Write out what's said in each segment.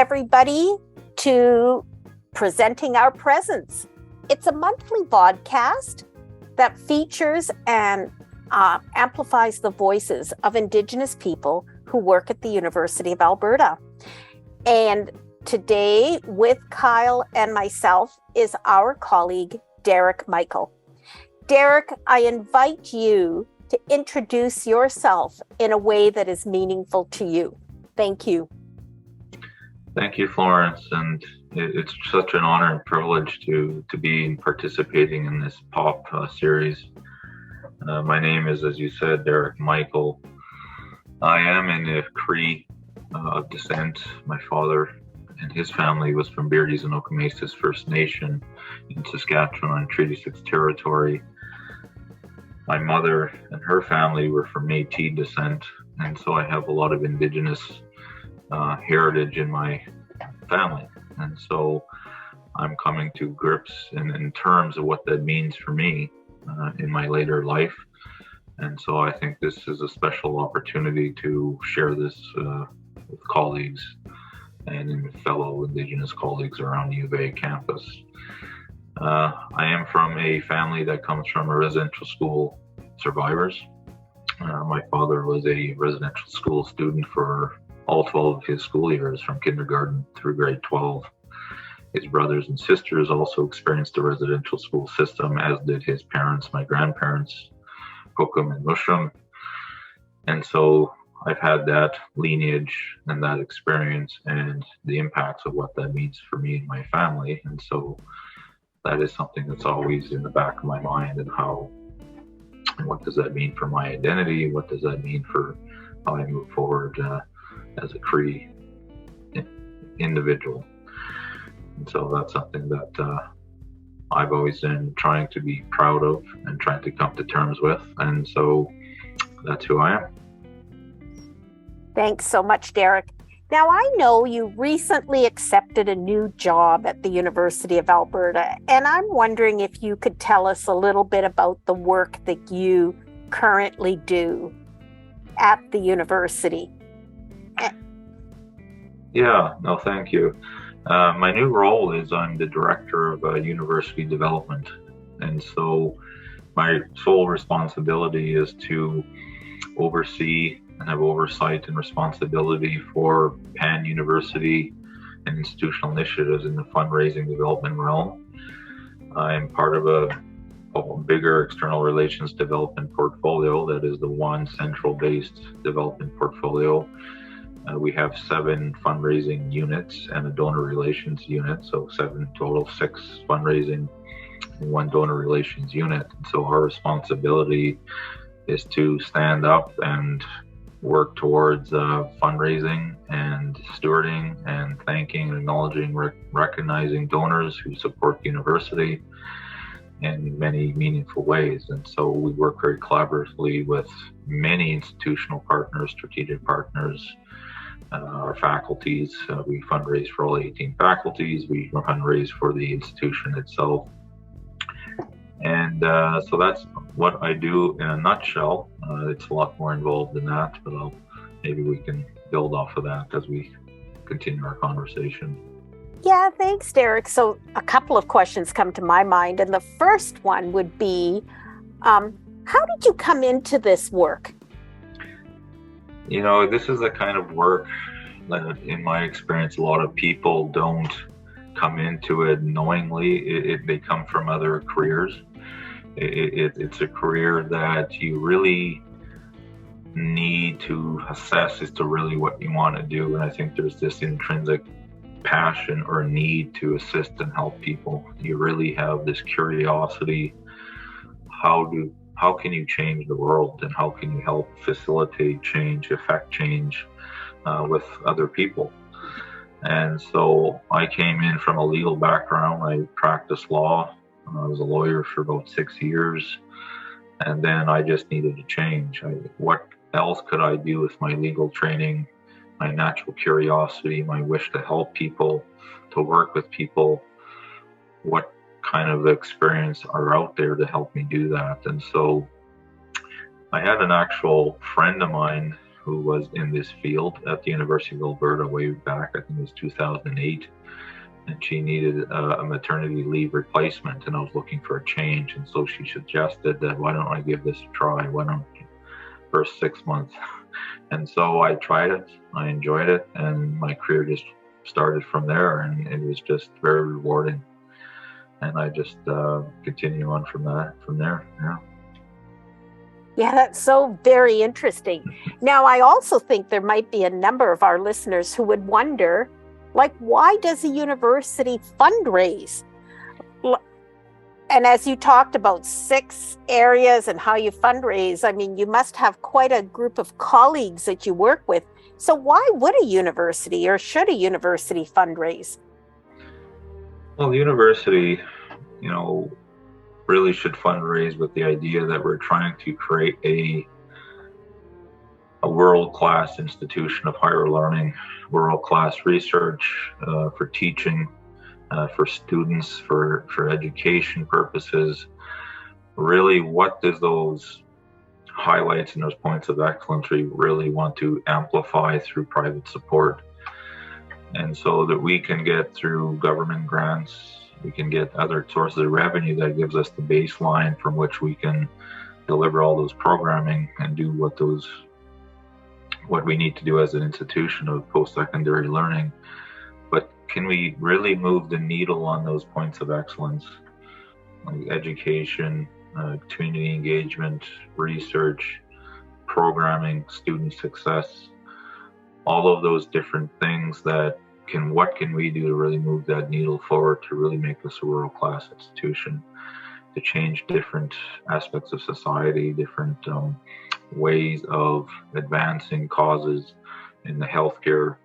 everybody, to Presenting Our Presence. It's a monthly podcast that features and amplifies the voices of Indigenous people who work at the University of Alberta. And today, with Kyle and myself, is our colleague, Derek Michael. Derek, I invite you to introduce yourself in a way that is meaningful to you. Thank you. Thank you, Florence, and it's such an honor and privilege to be participating in this pop series. My name is, as you said, Derek Michael. I am in the Cree descent. My father and his family was from Beardy's and Okemesas First Nation in Saskatchewan on Treaty 6 territory. My mother and her family were from Métis descent, and so I have a lot of Indigenous heritage in my family. And so I'm coming to grips in terms of what that means for me in my later life. And so I think this is a special opportunity to share this with colleagues and fellow Indigenous colleagues around the U of A campus. I am from a family that comes from a residential school survivors. My father was a residential school student for all 12 of his school years, from kindergarten through grade 12. His brothers and sisters also experienced the residential school system, as did his parents, my grandparents, Hookham and Musham. And so I've had that lineage and that experience and the impacts of what that means for me and my family. And so that is something that's always in the back of my mind, and what does that mean for my identity? What does that mean for how I move forward as a Cree individual? And so that's something that I've always been trying to be proud of and trying to come to terms with. And so that's who I am. Thanks so much, Derek. Now, I know you recently accepted a new job at the University of Alberta, and I'm wondering if you could tell us a little bit about the work that you currently do at the university. Yeah, no, thank you. My new role is I'm the director of university development. And so my sole responsibility is to oversee and have oversight and responsibility for pan-university and institutional initiatives in the fundraising development realm. I am part of a bigger external relations development portfolio that is the one central-based development portfolio. We have 7 fundraising units and a donor relations unit, so 7 total, 6 fundraising and 1 donor relations unit. So our responsibility is to stand up and work towards fundraising and stewarding and thanking and acknowledging, recognizing donors who support the university in many meaningful ways. And so we work very collaboratively with many institutional partners, strategic partners, our faculties. We fundraise for all 18 faculties. We fundraise for the institution itself. And so that's what I do in a nutshell. It's a lot more involved than that, but maybe we can build off of that as we continue our conversation. Yeah, thanks, Derek. So a couple of questions come to my mind. And the first one would be, how did you come into this work? You know, this is the kind of work that, in my experience, a lot of people don't come into it knowingly. They come from other careers. It's a career that you really need to assess as to really what you want to do. And I think there's this intrinsic passion or need to assist and help people. You really have this curiosity. How can you change the world, and how can you help facilitate change, affect change with other people? And so I came in from a legal background. I practiced law. I was a lawyer for about 6 years, and then I just needed to change. What else could I do with my legal training, my natural curiosity, my wish to help people, to work with people? What kind of experience are out there to help me do that? And so I had an actual friend of mine who was in this field at the University of Alberta way back, I think it was 2008, and she needed a maternity leave replacement, and I was looking for a change, and so she suggested that why don't I give this a try, why don't first 6 months. And so I tried it, I enjoyed it, and my career just started from there, and it was just very rewarding. And I just continue on from there. Yeah. Yeah, that's so very interesting. Now, I also think there might be a number of our listeners who would wonder, like, why does a university fundraise? And as you talked about 6 areas and how you fundraise, I mean, you must have quite a group of colleagues that you work with. So why would a university, or should a university, fundraise? Well, the university, really should fundraise with the idea that we're trying to create a world-class institution of higher learning, world-class research for teaching, for students, for education purposes. Really, what does those highlights and those points of excellence we really want to amplify through private support? And so that we can get through government grants, we can get other sources of revenue that gives us the baseline from which we can deliver all those programming and do what we need to do as an institution of post-secondary learning. But can we really move the needle on those points of excellence, like education, community engagement, research, programming, student success, all of those different things what can we do to really move that needle forward, to really make us a world-class institution, to change different aspects of society, different ways of advancing causes in the healthcare,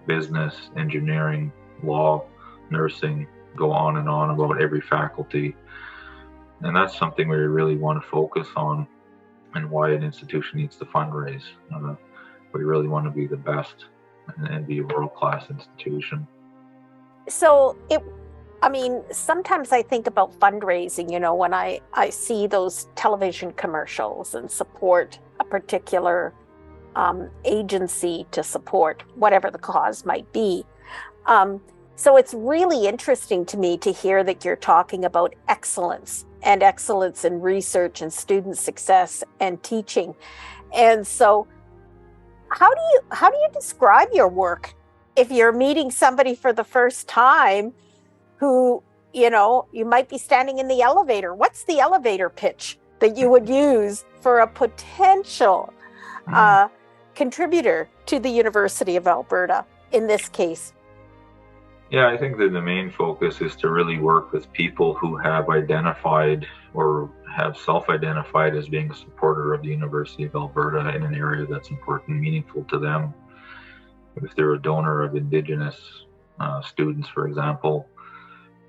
business, engineering, law, nursing, go on and on about every faculty. And that's something we really want to focus on, and why an institution needs to fundraise. We really want to be the best and be a world-class institution. So sometimes I think about fundraising, when I see those television commercials and support a particular agency to support whatever the cause might be. So it's really interesting to me to hear that you're talking about excellence in research and student success and teaching. And so how do you describe your work if you're meeting somebody for the first time who, you might be standing in the elevator? What's the elevator pitch that you would use for a potential contributor to the University of Alberta in this case? Yeah, I think that the main focus is to really work with people who have identified or have self-identified as being a supporter of the University of Alberta in an area that's important and meaningful to them. If they're a donor of Indigenous students, for example,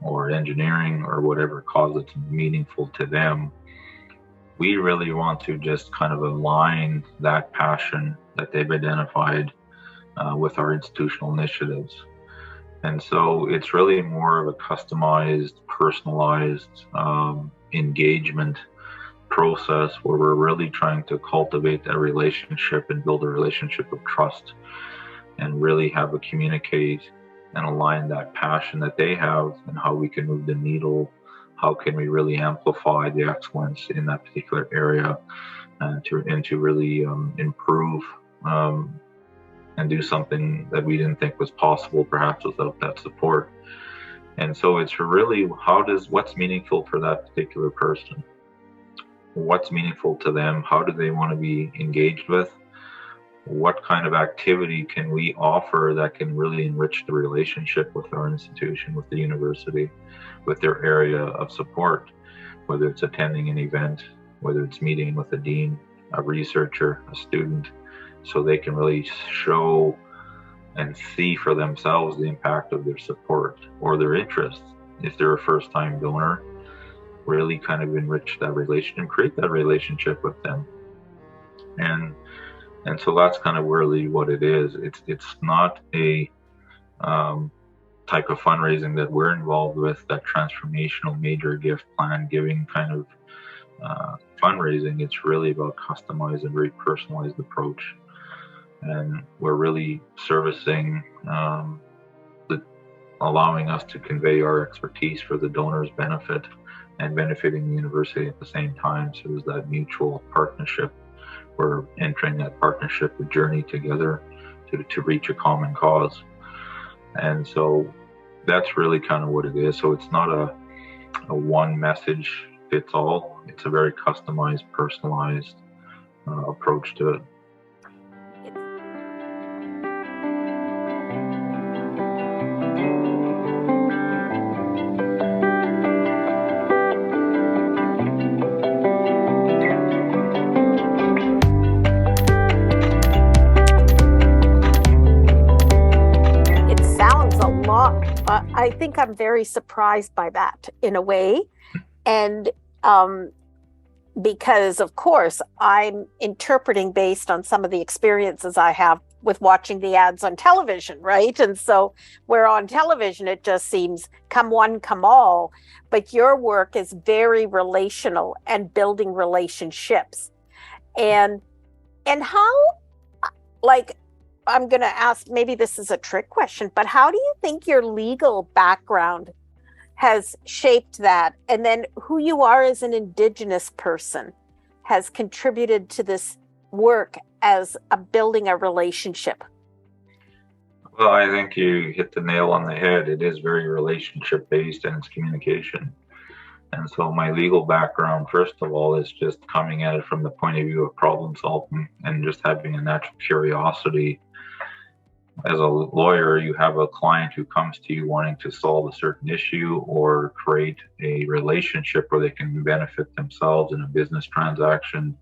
or engineering or whatever cause that's meaningful to them, we really want to just kind of align that passion that they've identified with our institutional initiatives. And so it's really more of a customized, personalized engagement process where we're really trying to cultivate that relationship and build a relationship of trust, and really have a communicate and align that passion that they have, and how we can move the needle, how can we really amplify the excellence in that particular area, and to really improve and do something that we didn't think was possible perhaps without that support. And so it's really what's meaningful for that particular person, what's meaningful to them, how do they want to be engaged with, what kind of activity can we offer that can really enrich the relationship with our institution, with the university, with their area of support, whether it's attending an event, whether it's meeting with a dean, a researcher, a student, so they can really show and see for themselves the impact of their support or their interest. If they're a first-time donor, really kind of enrich that relationship, create that relationship with them. And so that's kind of really what it is. It's not a type of fundraising that we're involved with, that transformational major gift plan giving kind of fundraising, it's really about customized and very personalized approach. And we're really servicing, allowing us to convey our expertise for the donor's benefit and benefiting the university at the same time. So there's that mutual partnership. We're entering that partnership, a journey together to reach a common cause. And so that's really kind of what it is. So it's not a one message fits all. It's a very customized, personalized approach to it. I think I'm very surprised by that in a way. And because, of course, I'm interpreting based on some of the experiences I have with watching the ads on television, right? And so where on television, it just seems come one, come all. But your work is very relational and building relationships. And how, like, I'm going to ask, maybe this is a trick question, but how do you think your legal background has shaped that? And then who you are as an Indigenous person has contributed to this work as building a relationship? Well, I think you hit the nail on the head. It is very relationship based and it's communication. And so my legal background, first of all, is just coming at it from the point of view of problem solving and just having a natural curiosity. As a lawyer, you have a client who comes to you wanting to solve a certain issue or create a relationship where they can benefit themselves in a business transaction,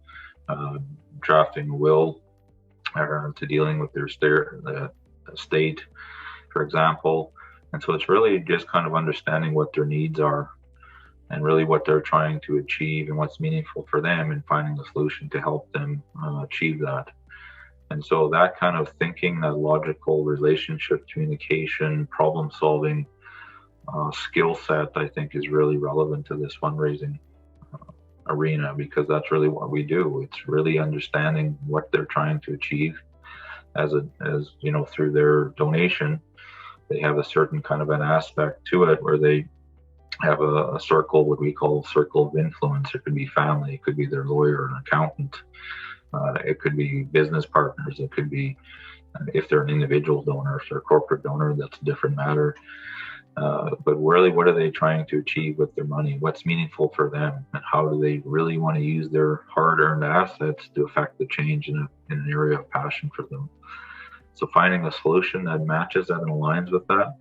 drafting a will, to dealing with their estate, for example. And so it's really just kind of understanding what their needs are and really what they're trying to achieve and what's meaningful for them and finding a solution to help them achieve that. And so that kind of thinking, that logical relationship, communication, problem solving skill set, I think is really relevant to this fundraising arena, because that's really what we do. It's really understanding what they're trying to achieve as you know, through their donation. They have a certain kind of an aspect to it where they have a circle, what we call a circle of influence. It could be family, it could be their lawyer, an accountant. It could be business partners. It could be, if they're an individual donor, if they're a corporate donor, that's a different matter. But really, what are they trying to achieve with their money? What's meaningful for them? And how do they really want to use their hard-earned assets to affect the change in an area of passion for them? So finding a solution that matches that and aligns with that.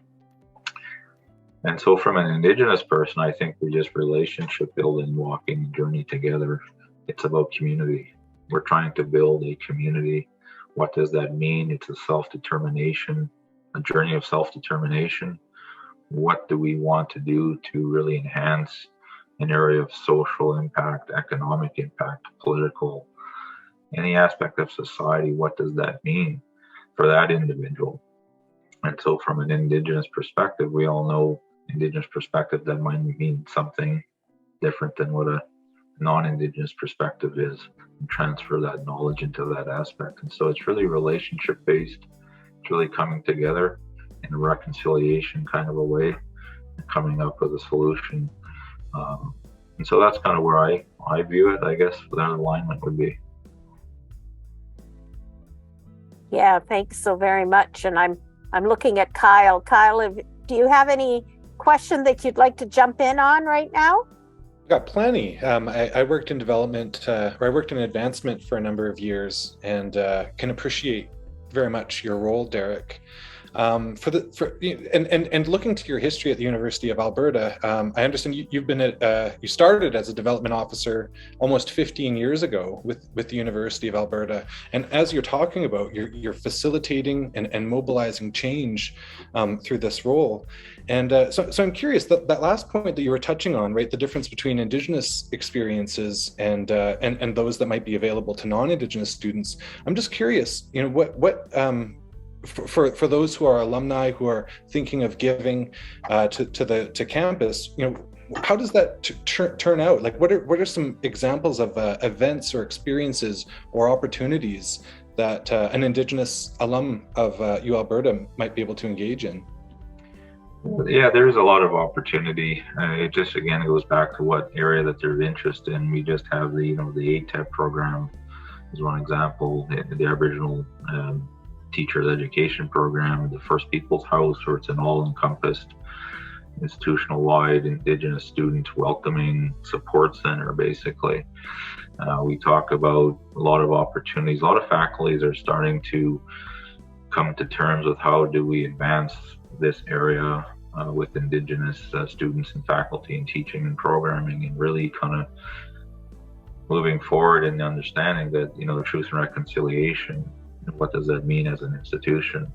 And so from an Indigenous person, I think we just relationship building, walking the journey together. It's about community. We're trying to build a community. What does that mean? It's a self-determination, a journey of self-determination. What do we want to do to really enhance an area of social impact, economic impact, political, any aspect of society? What does that mean for that individual? And so from an Indigenous perspective, we all know Indigenous perspective, that might mean something different than what a non-Indigenous perspective is, and transfer that knowledge into that aspect. And so it's really relationship based. It's really coming together in a reconciliation kind of a way and coming up with a solution. And so that's kind of where I view it, I guess, that alignment would be. Yeah, thanks so very much. And I'm looking at Kyle. Kyle, do you have any question that you'd like to jump in on right now? Got plenty. I worked in development, or I worked in advancement for a number of years, and can appreciate very much your role, Derek. And looking to your history at the University of Alberta, I understand you started as a development officer almost 15 years ago with the University of Alberta. And as you're talking about, you're facilitating and mobilizing change through this role. And so I'm curious, that last point that you were touching on, right, the difference between Indigenous experiences and those that might be available to non-Indigenous students. I'm just curious, you know, what for those who are alumni who are thinking of giving to campus, you know, how does that turn out? Like, what are some examples of events or experiences or opportunities that an Indigenous alum of U Alberta might be able to engage in? Yeah, there's a lot of opportunity. It just again goes back to what area that they're interested in. We just have the the ATEP program is one example. The Aboriginal Teachers Education Program, the First People's House, where it's an all-encompassed institutional-wide Indigenous student welcoming support center, basically. We talk about a lot of opportunities. A lot of faculties are starting to come to terms with how do we advance this area with Indigenous students and faculty in teaching and programming, and really kind of moving forward in the understanding that, the truth and reconciliation, what does that mean as an institution?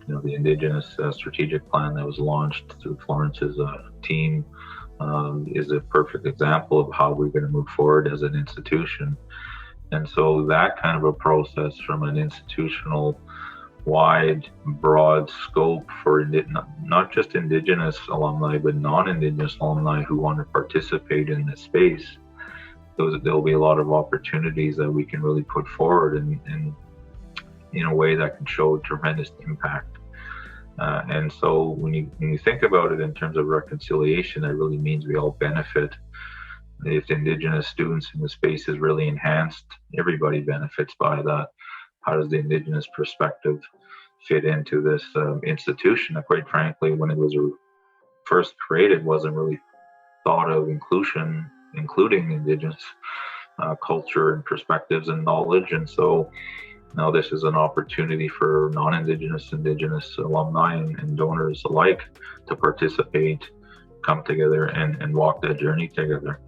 The Indigenous strategic plan that was launched through Florence's team is a perfect example of how we're going to move forward as an institution. And so that kind of a process from an institutional wide, broad scope for not just Indigenous alumni, but non-Indigenous alumni who want to participate in this space. There'll be a lot of opportunities that we can really put forward in a way that can show tremendous impact. And so when you think about it in terms of reconciliation, that really means we all benefit. If Indigenous students in the space is really enhanced, everybody benefits by that. How does the Indigenous perspective fit into this institution that, quite frankly, when it was first created, wasn't really thought of including Indigenous culture and perspectives and knowledge. And so now this is an opportunity for non-Indigenous, Indigenous alumni and donors alike to participate, come together and walk that journey together.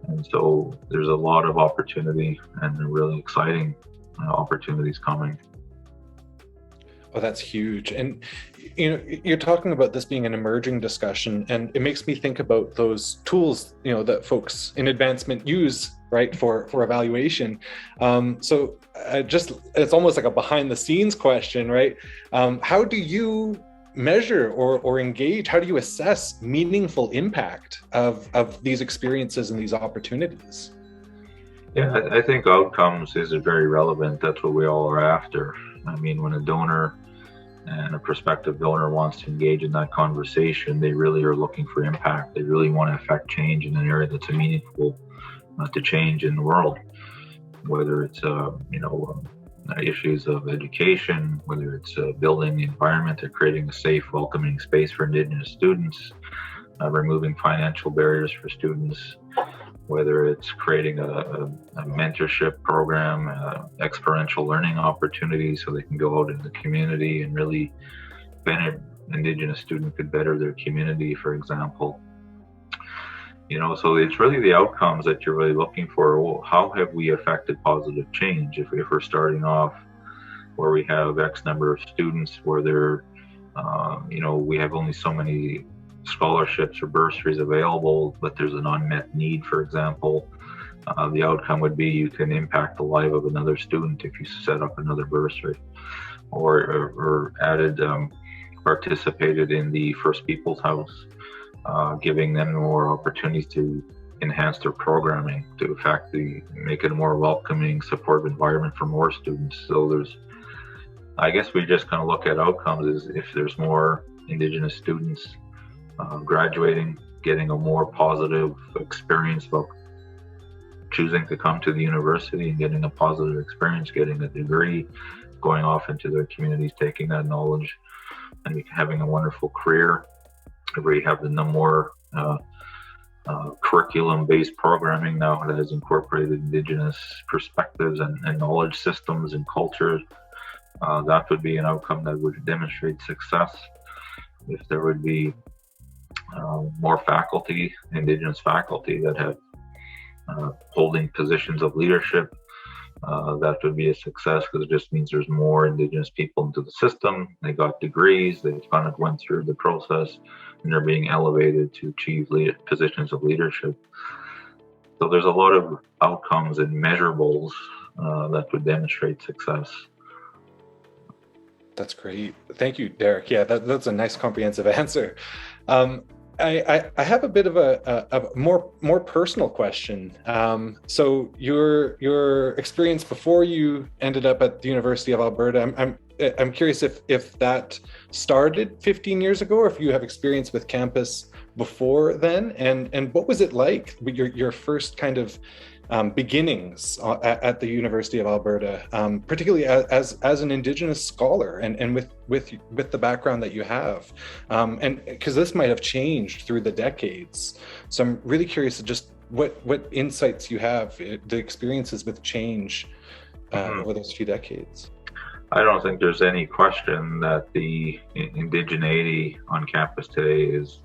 And so there's a lot of opportunity and really exciting opportunities coming. Oh, that's huge. And you're talking about this being an emerging discussion, and it makes me think about those tools that folks in advancement use, right, for evaluation. So it's almost like a behind the scenes question, right? How do you measure or engage? How do you assess meaningful impact of these experiences and these opportunities? Yeah, I think outcomes is very relevant. That's what we all are after. I mean, when a donor and a prospective donor wants to engage in that conversation, they really are looking for impact. They really want to affect change in an area that's meaningful to change in the world, whether it's issues of education, whether it's building the environment or creating a safe, welcoming space for Indigenous students, removing financial barriers for students, whether it's creating a mentorship program, experiential learning opportunities so they can go out in the community and really Indigenous student could better their community, for example. So it's really the outcomes that you're really looking for. Well, how have we affected positive change? If we're starting off where we have X number of students, where they're, we have only so many scholarships or bursaries available, but there's an unmet need, for example, the outcome would be you can impact the life of another student if you set up another bursary, or participated in the First People's House, giving them more opportunities to enhance their programming to make it a more welcoming, supportive environment for more students. So I guess we just kind of look at outcomes as if there's more Indigenous students graduating, getting a more positive experience about choosing to come to the university and getting a positive experience, getting a degree, going off into their communities, taking that knowledge and having a wonderful career. We have the more curriculum-based programming now that has incorporated Indigenous perspectives and knowledge systems and cultures. That would be an outcome that would demonstrate success. If there would be more faculty, Indigenous faculty that have holding positions of leadership, that would be a success, because it just means there's more Indigenous people into the system. They got degrees, they kind of went through the process, and they're being elevated to achieve positions of leadership. So there's a lot of outcomes and measurables that would demonstrate success. That's great. Thank you, Derek. Yeah, that's a nice comprehensive answer. I have a bit of a more personal question. So your experience before you ended up at the University of Alberta, I'm curious if that started 15 years ago, or if you have experience with campus before then, and what was it like your first kind of beginnings at the University of Alberta, particularly as an Indigenous scholar, and with the background that you have, and because this might have changed through the decades. So I'm really curious to just what insights you have, the experiences with change over those few decades. I don't think there's any question that the indigeneity on campus today is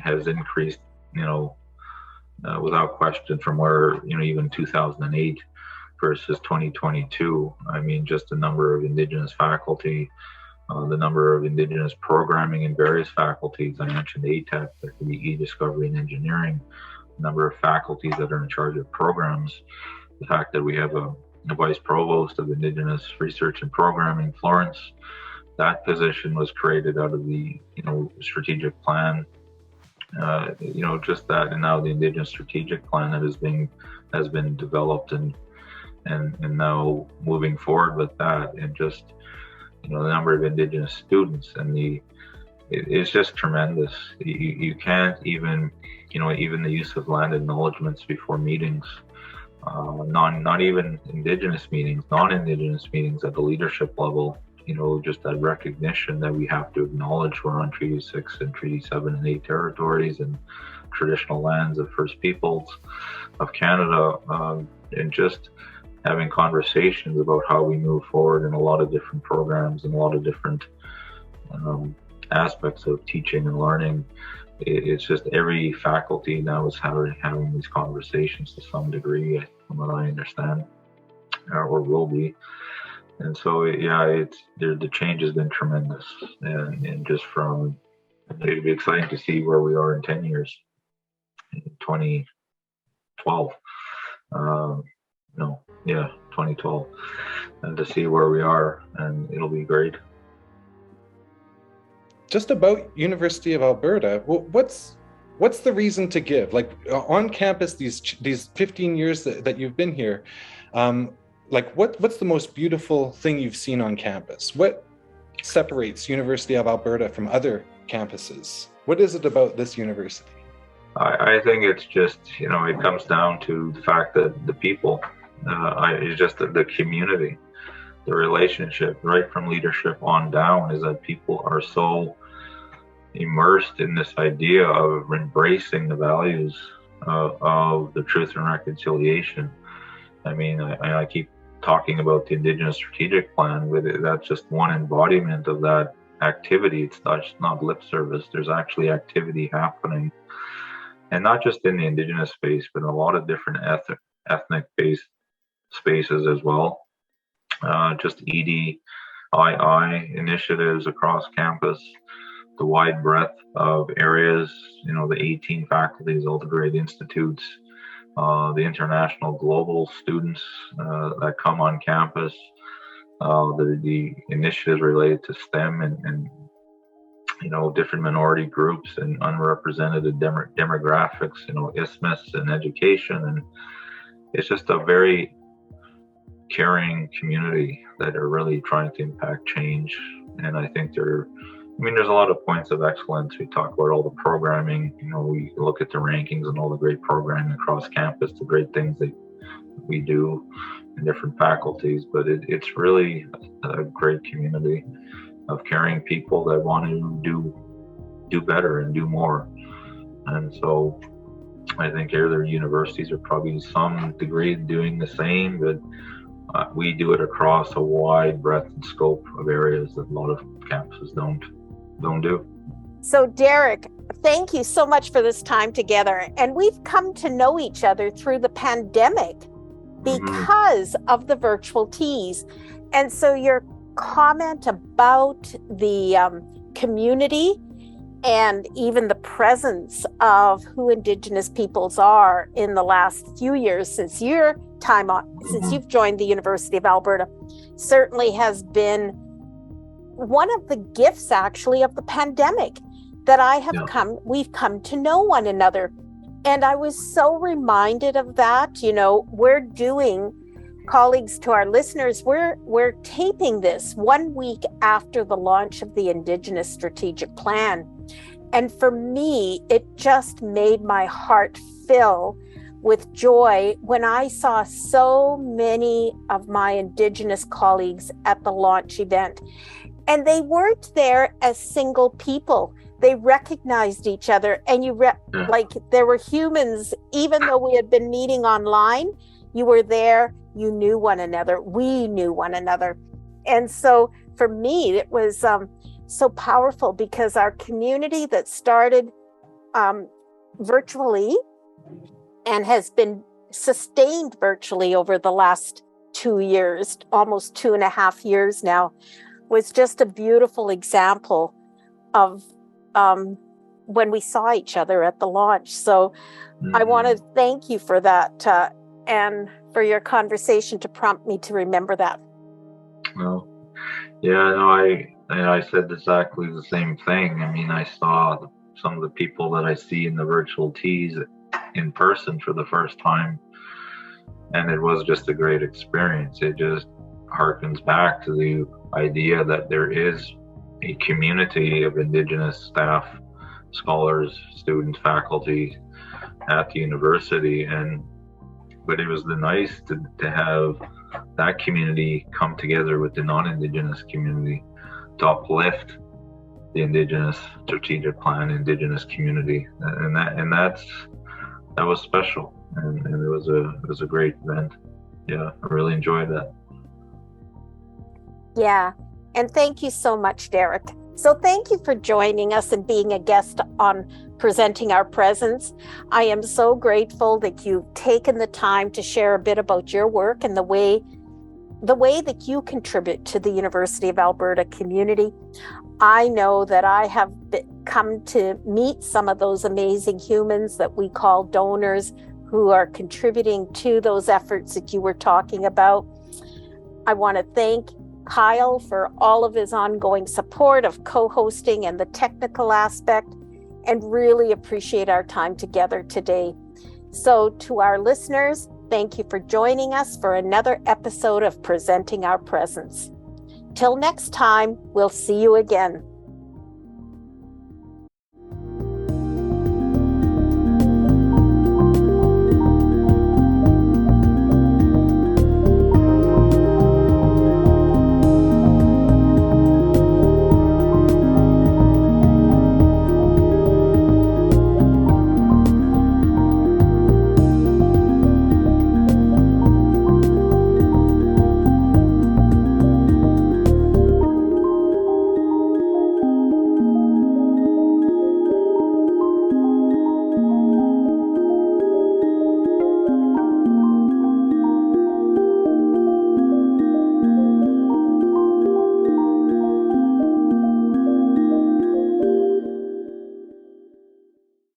has increased, without question, from where, even 2008 versus 2022. I mean, just the number of Indigenous faculty, the number of Indigenous programming in various faculties. I mentioned ATEC, that could be e-discovery and engineering, the number of faculties that are in charge of programs, the fact that we have a Vice Provost of Indigenous Research and Programming, Florence. That position was created out of the, strategic plan. Just that, and now the Indigenous strategic plan that has been developed, and now moving forward with that, and just the number of Indigenous students, and it's just tremendous. You can't even even the use of land acknowledgements before meetings. Not even Indigenous meetings, non-Indigenous meetings at the leadership level, just that recognition that we have to acknowledge we're on Treaty 6 and Treaty 7 and 8 territories and traditional lands of First Peoples of Canada, and just having conversations about how we move forward in a lot of different programs and a lot of different aspects of teaching and learning. It's just every faculty now is having these conversations to some degree, from what I understand, or will be. And so, the change has been tremendous, and just it'd be exciting to see where we are in 10 years, in 2012. 2012, and to see where we are, and it'll be great. Just about University of Alberta, what's the reason to give? Like on campus, these 15 years that you've been here, what's the most beautiful thing you've seen on campus? What separates University of Alberta from other campuses? What is it about this university? I think it's just, it comes down to the fact that the people, it's just the community, the relationship, right from leadership on down, is that people are so immersed in this idea of embracing the values of the truth and reconciliation. I mean, I keep talking about the Indigenous strategic plan, that's just one embodiment of that activity. It's not lip service. There's actually activity happening, and not just in the Indigenous space, but in a lot of different ethnic-based spaces as well. Just EDII initiatives across campus, the wide breadth of areas, the 18 faculties, all the great institutes, the international global students that come on campus, the initiatives related to STEM and different minority groups and unrepresented demographics, isthmus and education. And it's just a very caring community that are really trying to impact change. And I think there's a lot of points of excellence. We talk about all the programming, we look at the rankings and all the great programming across campus, the great things that we do in different faculties, but it's really a great community of caring people that want to do better and do more. And so I think other universities are probably to some degree doing the same, but we do it across a wide breadth and scope of areas that a lot of campuses don't do. So Derek, thank you so much for this time together. And we've come to know each other through the pandemic because of the virtual teas. And so your comment about the community and even the presence of who Indigenous peoples are in the last few years since your time on, since you've joined the University of Alberta, certainly has been one of the gifts actually of the pandemic that we've come to know one another. And I was so reminded of that. We're doing, colleagues, to our listeners, we're taping this 1 week after the launch of the Indigenous Strategic Plan. And for me, it just made my heart fill with joy when I saw so many of my Indigenous colleagues at the launch event. And they weren't there as single people. They recognized each other, and like there were humans, even though we had been meeting online, you were there, you knew one another, we knew one another. And so for me, it was so powerful, because our community that started virtually and has been sustained virtually over the last 2 years, almost 2.5 years now, was just a beautiful example of when we saw each other at the launch. So I want to thank you for that and for your conversation to prompt me to remember that. Well, yeah, no, I said exactly the same thing. I mean, I saw some of the people that I see in the virtual teas in person for the first time, and it was just a great experience. It just harkens back to the idea that there is a community of Indigenous staff, scholars, students, faculty at the university, but it was nice to have that community come together with the non-Indigenous community to uplift the Indigenous Strategic Plan, Indigenous community, and that was special, and it was a great event. Yeah, I really enjoyed that. Yeah, and thank you so much, Derek. So thank you for joining us and being a guest on Presenting Our Presence. I am so grateful that you've taken the time to share a bit about your work and the way that you contribute to the University of Alberta community. I know that I have come to meet some of those amazing humans that we call donors, who are contributing to those efforts that you were talking about. I want to thank Kyle for all of his ongoing support of co-hosting and the technical aspect, and really appreciate our time together today. So to our listeners, thank you for joining us for another episode of Presenting Our Presence. Till next time, we'll see you again.